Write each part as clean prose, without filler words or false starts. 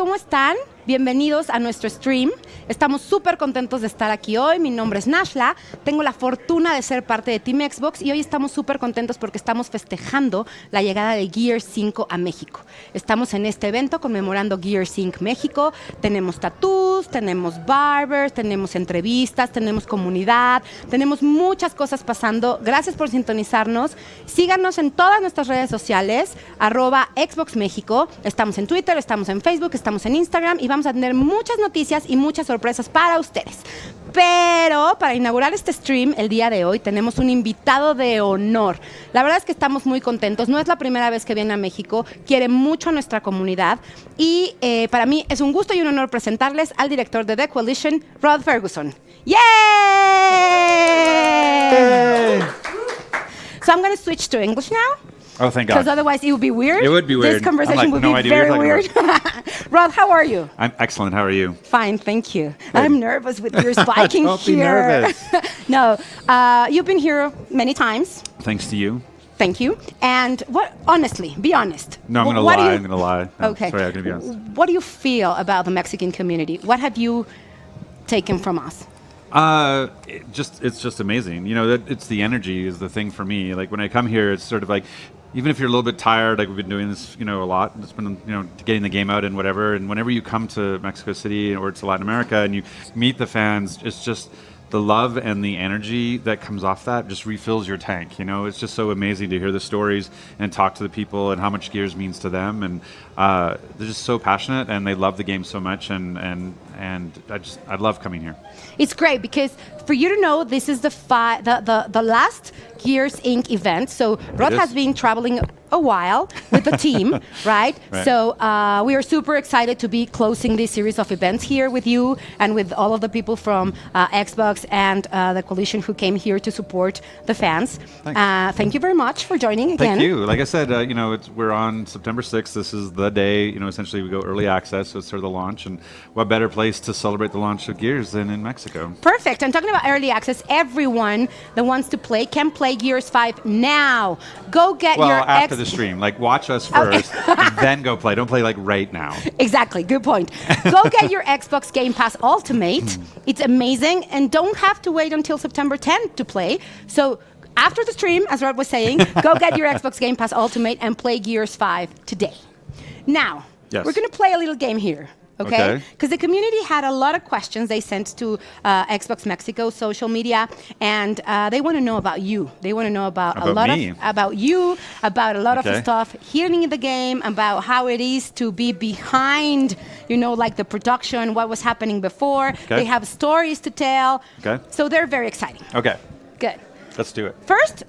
¿cómo están? Bienvenidos a nuestro stream. Estamos súper contentos de estar aquí hoy. Mi nombre es Nashla. Tengo la fortuna de ser parte de Team Xbox y hoy estamos súper contentos porque estamos festejando la llegada de Gears 5 a México. Estamos en este evento conmemorando Gears 5 México. Tenemos tattoos, tenemos barbers, tenemos entrevistas, tenemos comunidad, tenemos muchas cosas pasando. Gracias por sintonizarnos. Síganos en todas nuestras redes sociales, @Xbox México. Estamos en Twitter, estamos en Facebook, estamos en Instagram y vamos a tener muchas noticias y muchas sorpresas para ustedes. Pero para inaugurar este stream el día de hoy tenemos un invitado de honor. La verdad es que estamos muy contentos. No es la primera vez que viene a México. Quiere mucho a nuestra comunidad. Y para mí es un gusto y un honor presentarles al director de The Coalition, Rod Fergusson. ¡Yay! So I'm going to switch to English now. Oh, thank God. Because otherwise it would be weird. It would be weird. This conversation would no be idea very what you're weird. Rod, how are you? I'm excellent. How are you? Fine, thank you. I'm nervous with your spiking Don't here. be nervous. No, you've been here many times. Thanks to you. Thank you. And what? Honestly, be honest. No, I'm going to lie. I'm going to lie. No, Okay. Sorry, I'm going to be honest. What do you feel about the Mexican community? What have you taken from us? It's just amazing. You know, it's the energy is the thing for me. Like when I come here, it's sort of like, even if you're a little bit tired, like we've been doing this, a lot. It's been, getting the game out and whatever. And whenever you come to Mexico City or to Latin America and you meet the fans, it's just the love and the energy that comes off that just refills your tank. It's just so amazing to hear the stories and talk to the people and how much Gears means to them. And they're just so passionate and they love the game so much. And I love coming here. It's great because for you to know, this is the last Gears Inc. event. So Rod has been traveling a while with the team, right? So we are super excited to be closing this series of events here with you and with all of the people from Xbox and the Coalition who came here to support the fans. Thank you very much for joining again. Thank you. Like I said, we're on September 6th. This is the day, essentially we go early access, so it's sort of the launch. And what better place to celebrate the launch of Gears than in Mexico? Perfect. And talking about early access, everyone that wants to play can play Gears 5 now. Go get your after the stream. Like, watch us first, and then go play. Don't play, right now. Exactly. Good point. Go get your Xbox Game Pass Ultimate. It's amazing. And don't have to wait until September 10th to play. So after the stream, as Rod was saying, go get your Xbox Game Pass Ultimate and play Gears 5 today. Now, we're going to play a little game here. Okay? Because the community had a lot of questions they sent to Xbox Mexico social media, and they want to know about you. They want to know about a lot of stuff hearing in the game, about how it is to be behind, like the production, what was happening before. They have stories to tell. So they're very exciting. Okay. Good. Let's do it. First,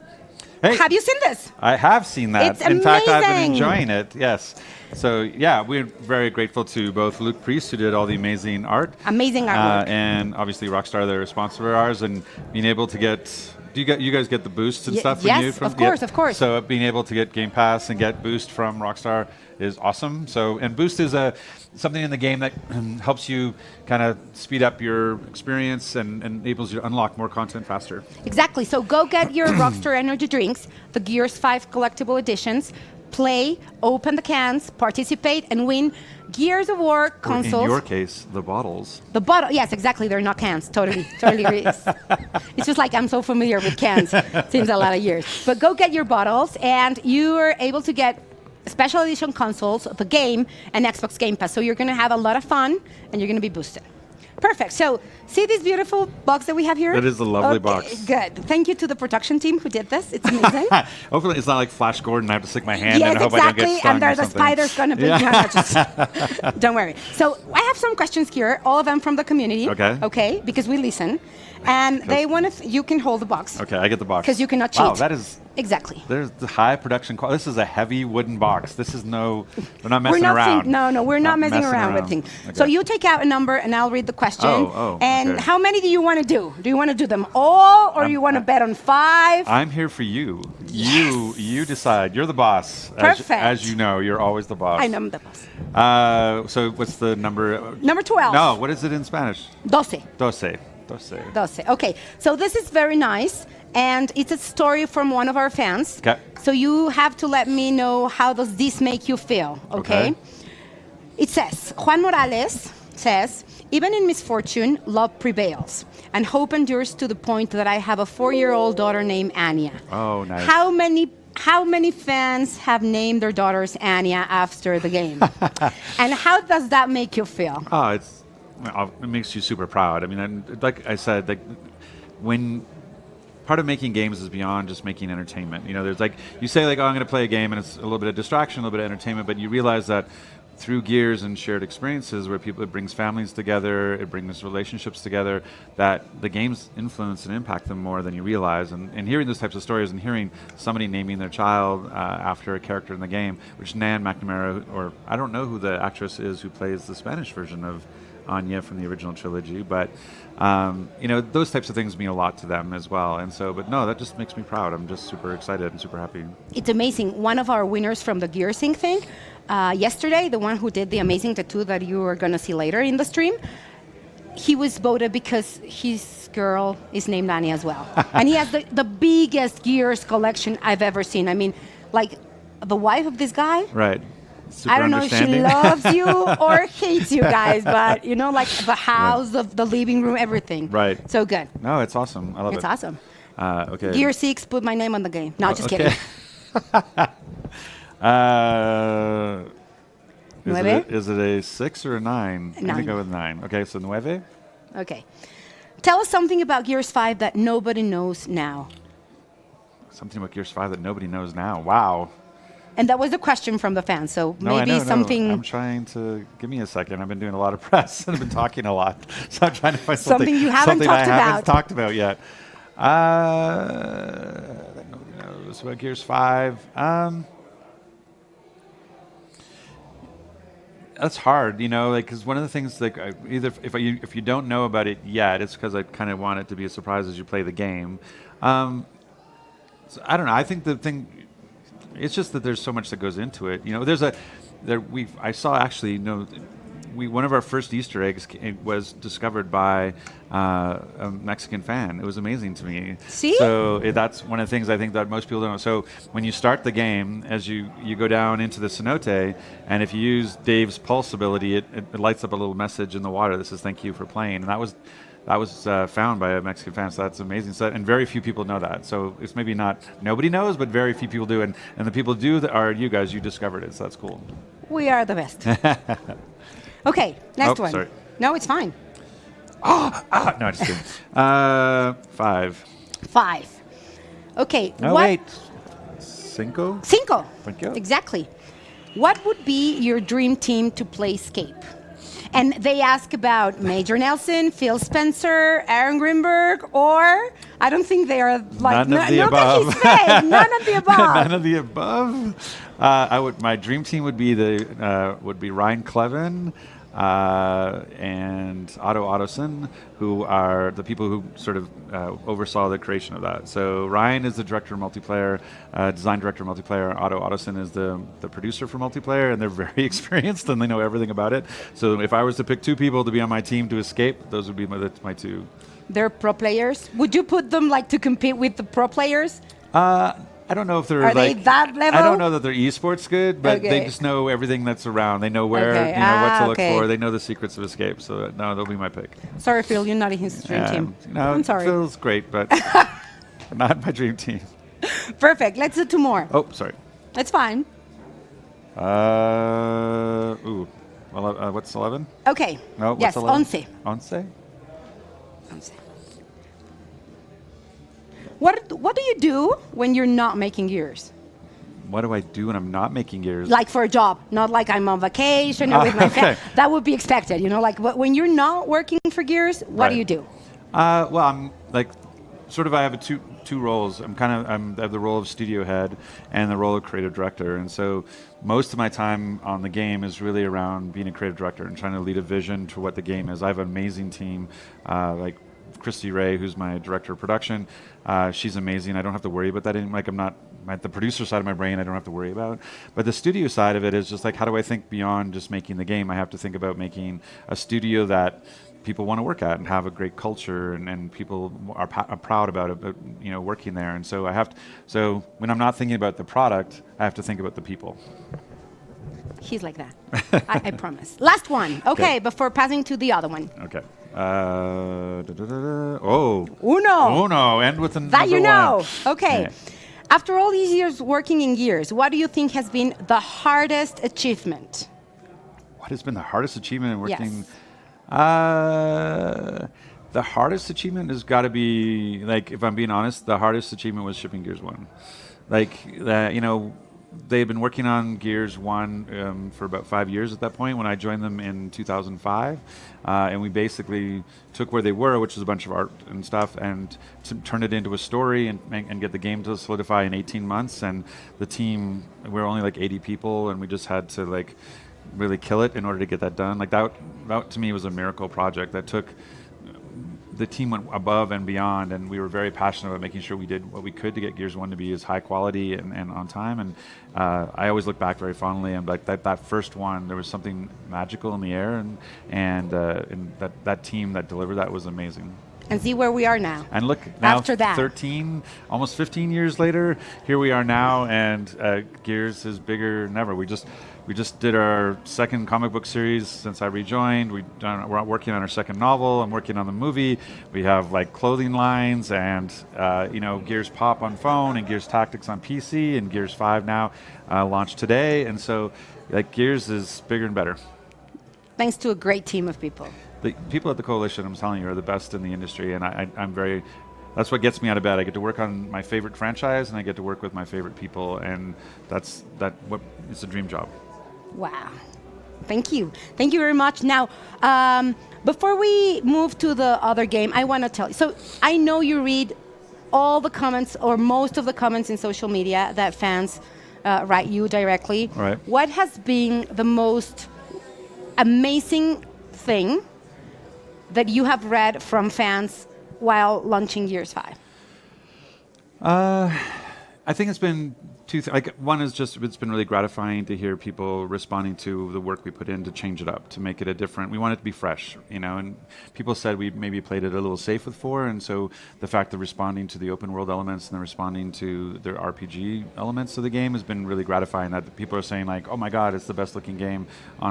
have you seen this? I have seen that. It's in fact, I've been amazing. enjoying it. Yes. So, we're very grateful to both Luke Priest, who did all the amazing art. Amazing artwork. And obviously Rockstar, they're a sponsor of ours, and being able to get... you guys get the boost and stuff? Yes, of course. So being able to get Game Pass and get boost from Rockstar is awesome. So, and boost is something in the game that helps you kind of speed up your experience and enables you to unlock more content faster. Exactly. So go get your Rockstar Energy drinks, the Gears 5 collectible editions. Play, open the cans, participate, and win Gears of War consoles. Or in your case, the bottles. The bottle, yes, exactly. They're not cans. Totally is. It's just like I'm so familiar with cans since a lot of years. But go get your bottles, and you are able to get special edition consoles, the game, and Xbox Game Pass. So you're going to have a lot of fun, and you're going to be boosted. Perfect. So, see this beautiful box that we have here? That is a lovely box. Good. Thank you to the production team who did this. It's amazing. Hopefully it's not like Flash Gordon. I have to stick my hand in yes, and hope exactly. I don't get stung And there's or a spider's going to be... Just, don't worry. So, I have some questions here, all of them from the community. Okay, because we listen. And they want to... you can hold the box. Okay, I get the box. Because you cannot cheat. Wow, that is... Exactly. There's the high production quality. This is a heavy wooden box. This is no... We're not messing around. No, we're not messing around with things. Okay. So you take out a number and I'll read the question. And how many do you want to do? Do you want to do them all or you want to bet on 5? I'm here for you. Yes. You decide. You're the boss. Perfect. As you know, you're always the boss. I know I'm the boss. So what's the number? Number 12. No, what is it in Spanish? 12. 12. Okay, so this is very nice. And it's a story from one of our fans. So you have to let me know how does this make you feel, okay? It says, Juan Morales says, even in misfortune, love prevails, and hope endures to the point that I have a 4-year-old daughter named Anya. Oh, nice. How many fans have named their daughters Anya after the game? And how does that make you feel? Oh, it makes you super proud. I mean, like I said, like when part of making games is beyond just making entertainment. You know, there's like you say like, oh, I'm going to play a game, and it's a little bit of distraction, a little bit of entertainment, but you realize that through Gears and shared experiences where it brings families together, it brings relationships together, that the games influence and impact them more than you realize. And hearing those types of stories and hearing somebody naming their child after a character in the game, which Nan McNamara, or I don't know who the actress is who plays the Spanish version of Anya from the original trilogy, but you know, those types of things mean a lot to them as well. And so, but no, that just makes me proud. I'm just super excited and super happy. It's amazing. One of our winners from the Gears Inc. thing, yesterday, the one who did the amazing tattoo that you are going to see later in the stream, he was voted because his girl is named Anya as well. And he has the biggest Gears collection I've ever seen. I mean, like the wife of this guy. Right. Super I don't know if she loves you or hates you guys, but you know, like the house, the living room, everything. Right. So good. No, it's awesome. I love it. It's awesome. Okay. Gear 6, put my name on the game. No, just okay. kidding. Is it a 6 or a 9? I'm going to go with 9. Okay, so 9. Okay. Tell us something about Gears 5 that nobody knows now. Something about Gears 5 that nobody knows now. Wow. And that was the question from the fans, so No, maybe I know, something... No. I'm trying to... Give me a second. I've been doing a lot of press and I've been talking a lot. So I'm trying to find something you haven't something talked I about. haven't talked about yet. That nobody knows about Gears 5. That's hard, you know, like, because one of the things, like, if you don't know about it yet, it's because I kind of want it to be a surprise as you play the game. So I don't know. I think the thing... It's just that there's so much that goes into it. You know, I saw actually, you know, one of our first Easter eggs was discovered by a Mexican fan. It was amazing to me. See? So that's one of the things I think that most people don't know. So when you start the game, as you go down into the cenote, and if you use Dave's pulse ability, it lights up a little message in the water that says "Thank you for playing," and that was found by a Mexican fan, so that's amazing. So, and very few people know that. So it's maybe not nobody knows, but very few people do. And the people do that are you guys. You discovered it, so that's cool. We are the best. Okay, next one. Sorry. No, it's fine. No, just kidding. 5. 5. Okay. No, wait. Cinco? Cinco. Cinco? Exactly. What would be your dream team to play Escape? And they ask about Major Nelson, Phil Spencer, Aaron Grimberg, or I don't think they are like none of the above. None of the above. None of the above. My dream team would be Ryan Clevin and Otto Ottoson, who are the people who sort of oversaw the creation of that. So Ryan is the director of multiplayer, design director of multiplayer. Otto Ottoson is the producer for multiplayer, and they're very experienced and they know everything about it. So if I was to pick 2 people to be on my team to Escape, those would be my 2. They're pro players. Would you put them like to compete with the pro players? I don't know if they're Are like they that level? I don't know that they're esports good, but they just know everything that's around. They know where, what to look for. They know the secrets of Escape. So no, they'll be my pick. Sorry, Phil, you're not in his dream team. No, I'm sorry. Phil's great, but not my dream team. Perfect. Let's do 2 more. Oh, sorry. That's fine. Well, what's 11? Okay. No, what's yes, 11? 11. What do you do when you're not making Gears? What do I do when I'm not making Gears? Like for a job, not like I'm on vacation or with my family. That would be expected, you know. Like when you're not working for Gears, what do you do? Well, I'm like, sort of. I have two roles. I have the role of studio head and the role of creative director, and so most of my time on the game is really around being a creative director and trying to lead a vision to what the game is. I have an amazing team, like Christy Ray, who's my director of production. She's amazing. I don't have to worry about that. I'm not the producer side of my brain. I don't have to worry about. But the studio side of it is just like, how do I think beyond just making the game? I have to think about making a studio that people want to work at and have a great culture, and people are proud about it, you know, working there. And so so when I'm not thinking about the product, I have to think about the people. He's like that. I promise. Last one. Okay, before passing to the other one. Okay. Oh. Uno. End with another That you know. one. Okay. Yeah. After all these years working in Gears, what do you think has been the hardest achievement? What has been the hardest achievement in working? Yes. The hardest achievement has got to be, like, if I'm being honest, the hardest achievement was shipping Gears 1. Like, they've been working on Gears 1 for about 5 years at that point when I joined them in 2005. And we basically took where they were, which was a bunch of art and stuff, and turned it into a story and get the game to solidify in 18 months. And the team, we're only like 80 people, and we just had to like really kill it in order to get that done. Like that to me was a miracle project that took. The team went above and beyond, and we were very passionate about making sure we did what we could to get Gears 1 to be as high quality and on time. And I always look back very fondly, and like that first one, there was something magical in the air, and that team that delivered that was amazing. And see where we are now. And look, now after that, 13, almost 15 years later, here we are now, and Gears is bigger than ever. We just did our second comic book series since I rejoined. We're working on our second novel. I'm working on the movie. We have like clothing lines and Gears Pop on phone and Gears Tactics on PC and Gears 5 now launched today. And so like Gears is bigger and better. Thanks to a great team of people. The people at the Coalition, I'm telling you, are the best in the industry, and I'm very. That's what gets me out of bed. I get to work on my favorite franchise, and I get to work with my favorite people, and it's a dream job. Wow. Thank you. Thank you very much. Now, before we move to the other game, I want to tell you. So I know you read all the comments or most of the comments in social media that fans write you directly. Right. What has been the most amazing thing that you have read from fans while launching Gears 5? I think it's been one is just it's been really gratifying to hear people responding to the work we put in to change it up, to make it a different. We want it to be fresh, and people said we maybe played it a little safe with 4, and so the fact that responding to the open world elements and the responding to the RPG elements of the game has been really gratifying. That people are saying like, oh my God, it's the best looking game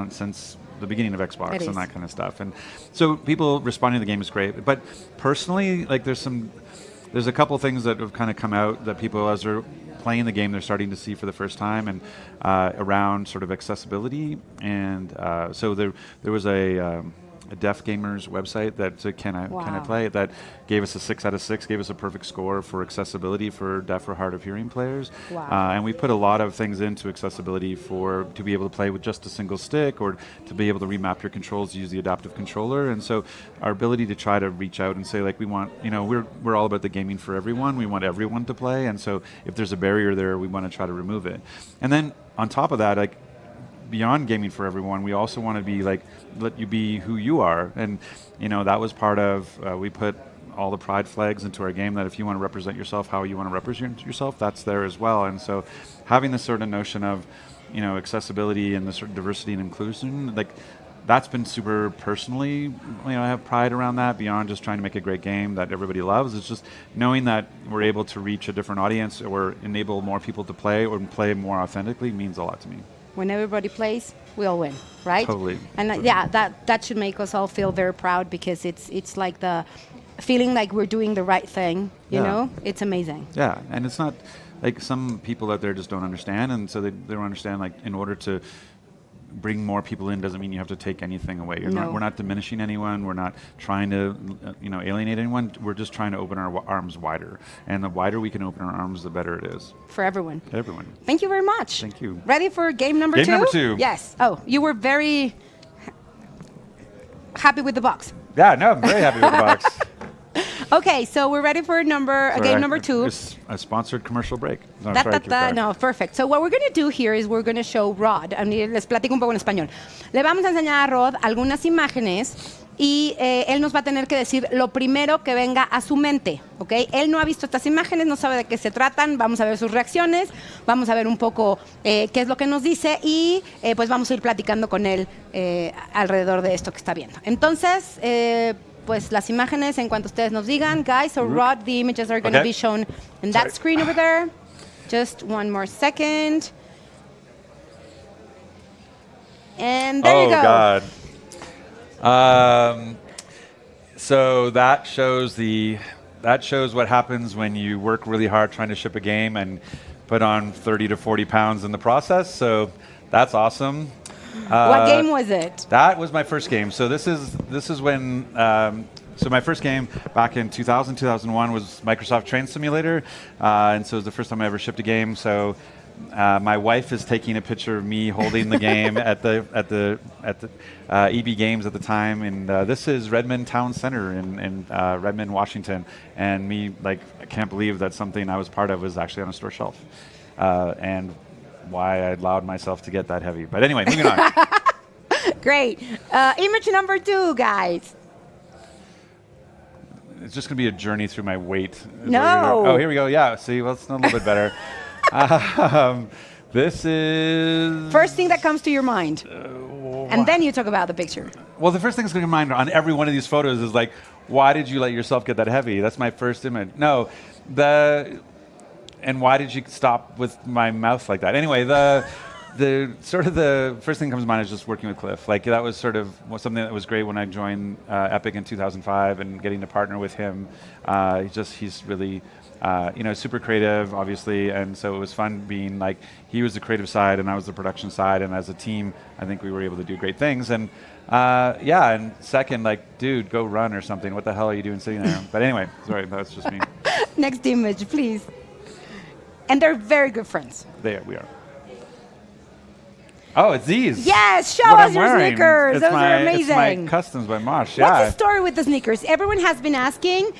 since the beginning of Xbox and that kind of stuff. And so people responding to the game is great. But personally, like there's a couple things that have kind of come out that people, as they're playing the game, they're starting to see for the first time, and around sort of accessibility. And so there was a deaf gamers website that said, can I play it? That gave us a 6 out of 6, gave us a perfect score for accessibility for deaf or hard of hearing players. Wow. And we put a lot of things into accessibility to be able to play with just a single stick, or to be able to remap your controls to use the adaptive controller. And so our ability to try to reach out and say like, we want, we're all about the gaming for everyone. We want everyone to play. And so if there's a barrier there, we want to try to remove it. And then on top of that, like, beyond gaming for everyone, we also want to be like, let you be who you are. And that was part of we put all the pride flags into our game, that if you want to represent yourself how you want to represent yourself, that's there as well. And so having this sort of notion of accessibility and this sort of diversity and inclusion, like that's been super personally, I have pride around that, beyond just trying to make a great game that everybody loves. It's just knowing that we're able to reach a different audience or enable more people to play or play more authentically means a lot to me. When everybody plays, we all win, right? Totally. And that should make us all feel very proud, because it's like the feeling like we're doing the right thing, you know? It's amazing. Yeah, and it's not like some people out there just don't understand, and so they don't understand, like, in order to bring more people in doesn't mean you have to take anything away. We're not diminishing anyone. We're not trying to alienate anyone. We're just trying to open our arms wider. And the wider we can open our arms, the better it is. For everyone. Everyone. Thank you very much. Thank you. Ready for game number 2? Game number 2. Yes. Oh, you were very happy with the box. Yeah, no, I'm very happy with the box. Okay, so we're ready for game number 2. It's a sponsored commercial break. No, perfect. So what we're going to do here is we're going to show Rod, les platico un poco en español. Le vamos a enseñar a Rod algunas imágenes y él nos va a tener que decir lo primero que venga a su mente, ¿ok? Él no ha visto estas imágenes, no sabe de qué se tratan, vamos a ver sus reacciones, vamos a ver un poco qué es lo que nos dice y pues vamos a ir platicando con él alrededor de esto que está viendo. Entonces, pues las imágenes en cuanto ustedes nos digan. Guys, so Rod, the images are going to be shown in that screen over there. Just one more second. And there you go. Oh, God. So that shows what happens when you work really hard trying to ship a game and put on 30 to 40 pounds in the process. So that's awesome. What game was it? That was my first game. So this is when. So my first game back in 2001 was Microsoft Train Simulator, and so it was the first time I ever shipped a game. So my wife is taking a picture of me holding the game at the EB Games at the time, and this is Redmond Town Center in Redmond, Washington, and me I can't believe that something I was part of was actually on a store shelf, and why I allowed myself to get that heavy. But anyway, moving on. Great. Image number 2, guys. It's just going to be a journey through my weight. No. Oh, here we go. Yeah. See, well, it's a little bit better. This is... First thing that comes to your mind. And then you talk about the picture. Well, the first thing that's going to come to mind on every one of these photos is why did you let yourself get that heavy? That's my first image. No, and why did you stop with my mouth like that? Anyway, the first thing that comes to mind is just working with Cliff. That was sort of something that was great when I joined Epic in 2005 and getting to partner with him. He's really, super creative, obviously, and so it was fun being he was the creative side and I was the production side, and as a team, I think we were able to do great things. And and second, dude, go run or something. What the hell are you doing sitting there? But anyway, sorry, that's just me. Next image, please. And they're very good friends. We are. Oh, it's these. Yes, show what us I'm your wearing. sneakers. Those are amazing. It's my customs by Mosh. What's the story with the sneakers? Everyone has been asking.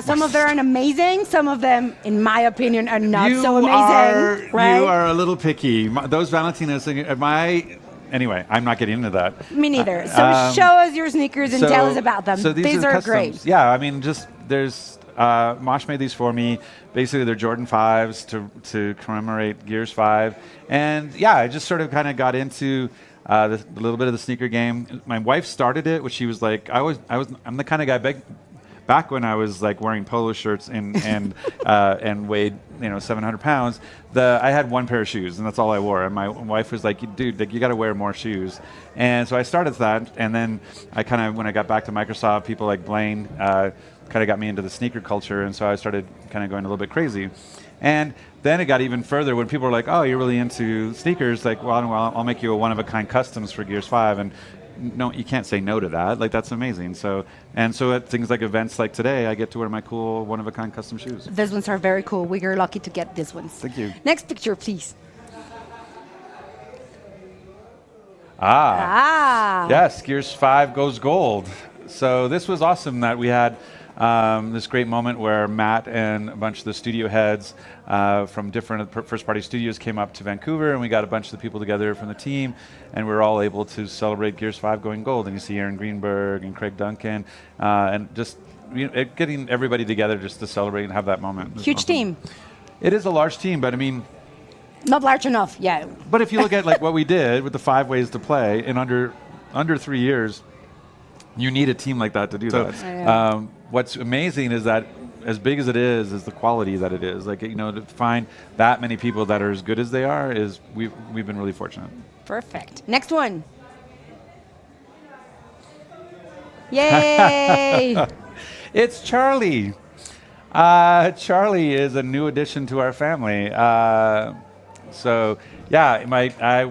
Some of them are amazing. Some of them, in my opinion, are not so amazing. Right? You are a little picky. Those Valentinos, anyway, I'm not getting into that. Me neither. So show us your sneakers and tell us about them. So these are great. Yeah, there's... Mosh made these for me. Basically, they're Jordan 5s to commemorate Gears 5. And I just sort of kind of got into a little bit of the sneaker game. My wife started it, which she was like, I'm the kind of guy back when I was wearing polo shirts and weighed 700 pounds. I had one pair of shoes and that's all I wore. And my wife was like, dude, you got to wear more shoes. And so I started that. And then when I got back to Microsoft, people like Blaine kind of got me into the sneaker culture, and so I started kind of going a little bit crazy. And then it got even further when people were like, oh, you're really into sneakers, well, I'll make you a one-of-a-kind customs for Gears 5, and no, you can't say no to that. That's amazing. So at things like events like today, I get to wear my cool one-of-a-kind custom shoes. These ones are very cool. We are lucky to get these ones. Thank you. Next picture, please. Yes, Gears 5 goes gold. So this was awesome that we had this great moment where Matt and a bunch of the studio heads from different first-party studios came up to Vancouver, and we got a bunch of the people together from the team, and we were all able to celebrate Gears 5 going gold. And you see Aaron Greenberg and Craig Duncan, and just getting everybody together just to celebrate and have that moment. Huge team. It is a large team, but not large enough, yeah. But if you look at what we did with the 5 ways to play in under 3 years, you need a team like that to do that. What's amazing is that as big as it is the quality that it is. To find that many people that are as good as they are we've been really fortunate. Perfect. Next one. Yay! It's Charlie. Charlie is a new addition to our family. I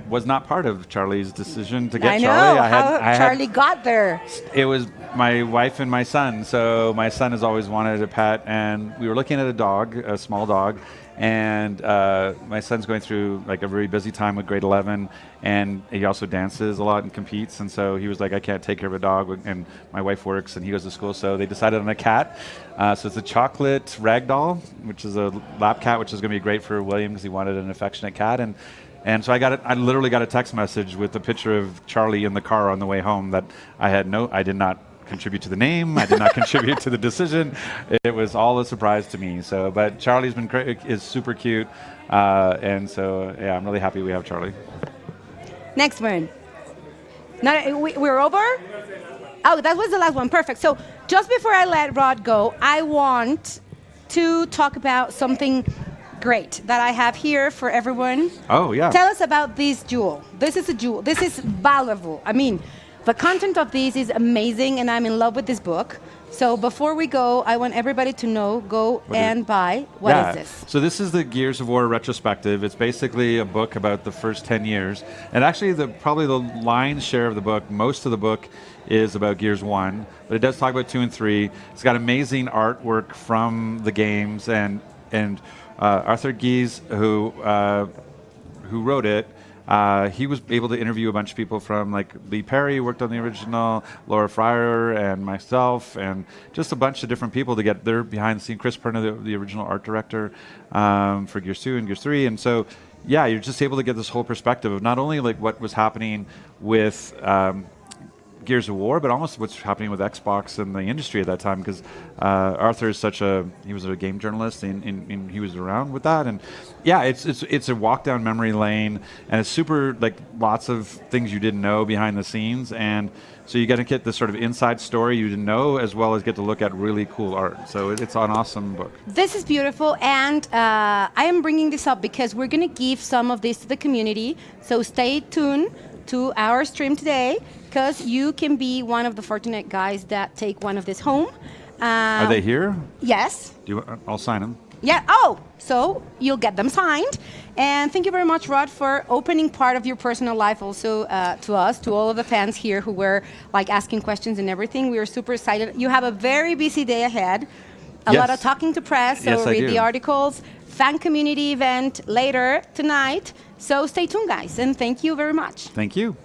was not part of Charlie's decision to get Charlie. I Charlie got there. It was my wife and my son. So my son has always wanted a pet, and we were looking at a small dog, and my son's going through a very busy time with grade 11, and he also dances a lot and competes, and so he was like, I can't take care of a dog, and my wife works and he goes to school, so they decided on a cat. So it's a chocolate ragdoll, which is a lap cat, which is going to be great for William because he wanted an affectionate cat, and so I literally got a text message with a picture of Charlie in the car on the way home that I did not contribute to the name. I did not contribute to the decision. It was all a surprise to me. So, but Charlie's been is super cute, and so I'm really happy we have Charlie. Next one. We're over? Oh, that was the last one. Perfect. So just before I let Rod go, I want to talk about something great that I have here for everyone. Oh, yeah. Tell us about this jewel. This is a jewel. This is valuable. I mean, the content of this is amazing, and I'm in love with this book. So before we go, I want everybody to know, go and buy. What is this? So this is the Gears of War retrospective. It's basically a book about the first 10 years. And actually, probably the lion's share of the book, most of the book is about Gears 1, but it does talk about 2 and 3. It's got amazing artwork from the games, and Arthur Gies, who wrote it, he was able to interview a bunch of people from like Lee Perry, who worked on the original, Laura Fryer, and myself, and just a bunch of different people to get their behind the scene. Chris Perna, the original art director for Gears 2 and Gears 3, and so yeah, you're just able to get this whole perspective of not only like what was happening with Gears of War, but almost what's happening with Xbox and the industry at that time, because Arthur is he was a game journalist, and he was around with that, and yeah, it's a walk down memory lane, and it's super, like, lots of things you didn't know behind the scenes, and so you got to get this sort of inside story you didn't know, as well as get to look at really cool art. So it's an awesome book. This is beautiful, and I am bringing this up because we're going to give some of this to the community, so stay tuned to our stream today, because you can be one of the fortunate guys that take one of this home. Are they here? Yes. I'll sign them. Yeah. Oh, so you'll get them signed. And thank you very much, Rod, for opening part of your personal life also to us, to all of the fans here who were like asking questions and everything. We are super excited. You have a very busy day ahead. A lot of talking to press, so yes, read the articles. Fan community event later tonight. So stay tuned, guys, and thank you very much. Thank you.